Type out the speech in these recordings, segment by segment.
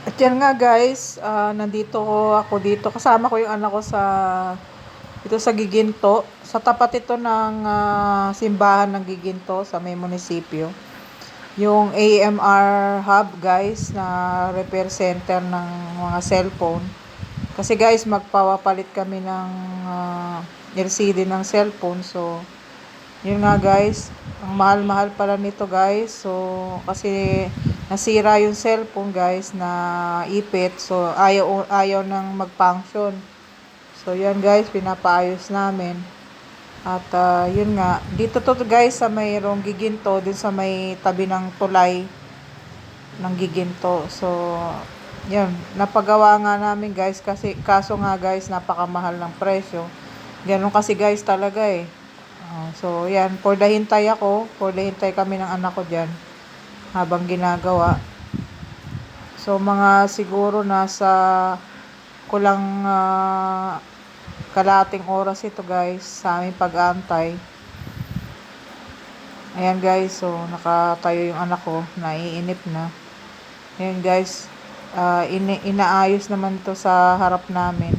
At yan nga guys, nandito ako dito. Kasama ko yung anak ko dito sa Giginto. Sa tapat ito ng simbahan ng Giginto sa may munisipyo. Yung AMR Hub guys na repair center ng mga cellphone. Kasi guys, magpapalit kami ng LCD ng cellphone. So, yun nga guys, ang mahal-mahal pala nito guys. So, kasi nasira yung cellphone guys na ipit. So, ayaw nang mag-function. So, yan guys, pinapaayos namin. At yun nga, dito to guys sa mayroong Giginto, din sa may tabi ng tulay ng Giginto. So, yun, napagawa nga namin guys kasi kaso nga guys, napakamahal ng presyo. Ganun kasi guys talaga eh. So, yan. For the hintay ako. For the hintay kami ng anak ko dyan. Habang ginagawa. So, mga siguro nasa kulang kalating oras ito guys sa aming pag-aantay. Ayan guys. So, nakatayo yung anak ko. Naiinip na. Ayan guys. Inaayos naman to sa harap namin.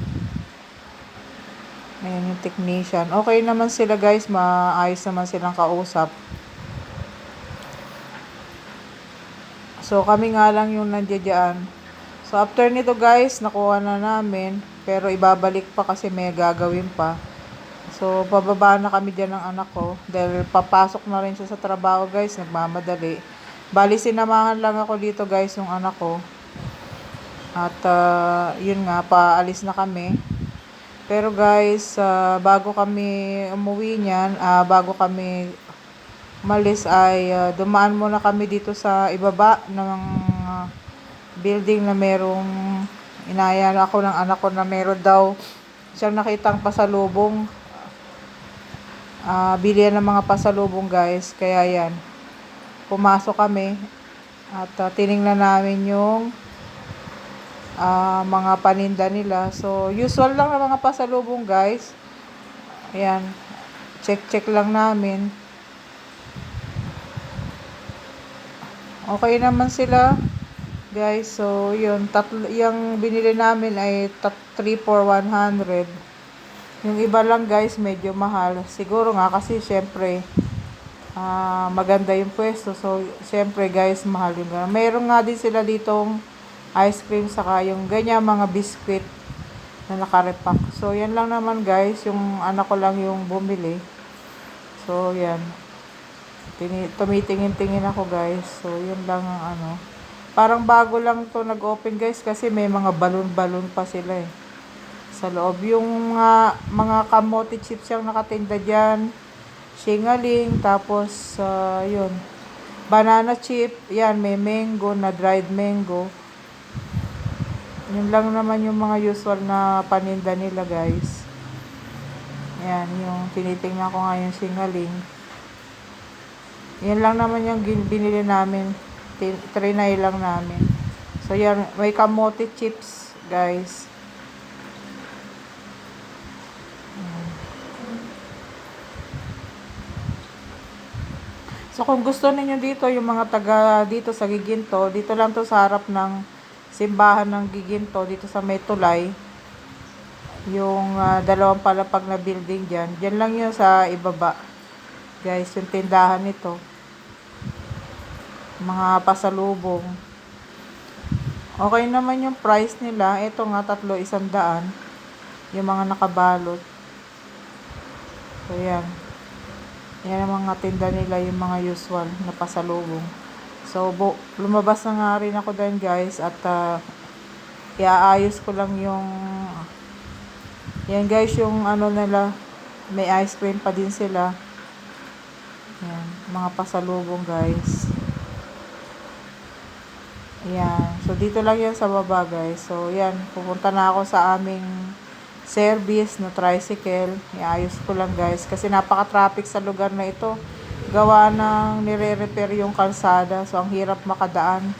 Ayan yung technician. Okay naman sila guys. Maayos naman silang kausap. So, kami nga lang yung nandiyan. So, after nito guys, nakuha na namin. Pero ibabalik pa kasi may gagawin pa. So, pababa na kami dyan ng anak ko. Dahil papasok na rin siya sa trabaho guys. Nagmamadali. Bali, sinamahan lang ako dito guys yung anak ko. At yun nga, paalis na kami. Pero guys, bago kami umuwi niyan, bago kami umalis ay dumaan muna kami dito sa ibaba ng building na merong inaya ako ng anak ko na meron daw siyang nakitang pasalubong. Bilihan ng mga pasalubong guys. Kaya yan, pumasok kami at tiningnan namin yung mga paninda nila. So, usual lang na mga pasalubong guys. Ayan. Check lang namin. Okay naman sila guys. So, yun. Yung binili namin ay 3 for 100. Yung iba lang guys, medyo mahal. Siguro nga kasi syempre, maganda yung pwesto. So, syempre guys, mahal yung gano'n. Mayroon nga din sila ditong ice cream saka yung ganyan mga biscuit na nakarepack. So, yan lang naman guys. Yung anak ko lang yung bumili. So, yan. Tumitingin-tingin ako guys. So, yun lang ang ano. Parang bago lang to nag-open guys kasi may mga balon-balon pa sila eh. Sa loob. Yung mga kamote chips yung nakatinda dyan. Singaling. Tapos, yun. Banana chip. Yan, may mango na dried mango. Yun lang naman yung mga usual na paninda nila guys. Yan, yung tinitingnan ko nga yung singaling. Yan lang naman yung binili namin. Trinay lang namin. So yan, may kamote chips guys. So kung gusto niyo dito, yung mga taga dito sa Giginto, dito lang to sa harap ng simbahan ng Giginto dito sa may tulay. Yung dalawang palapag na building dyan. Dyan lang yun sa ibaba. Guys, yung tindahan nito. Mga pasalubong. Okay naman yung price nila. Ito nga, 3,100. Yung mga nakabalot. So, yan. Yan ang mga tinda nila, yung mga usual na pasalubong. So, lumabas na nga rin ako din guys at iaayos ko lang yung yan guys, yung ano nila, may ice cream pa din sila. Yan, mga pasalubong guys. Yan, so dito lang yan sa baba guys. So yan, pupunta na ako sa aming service na tricycle. Iayos ko lang guys kasi napaka-traffic sa lugar na ito. Gawa ng nire-repair yung kalsada. So, ang hirap makadaan.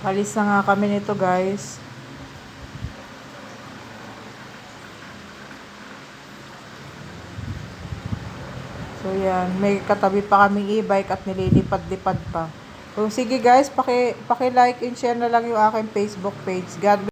Alis na nga kami nito, guys. So, yan. Ayan, may katabi pa kaming e-bike at nililipad-lipad pa. So, sige guys, paki-like and share na lang yung aking Facebook page. God bless.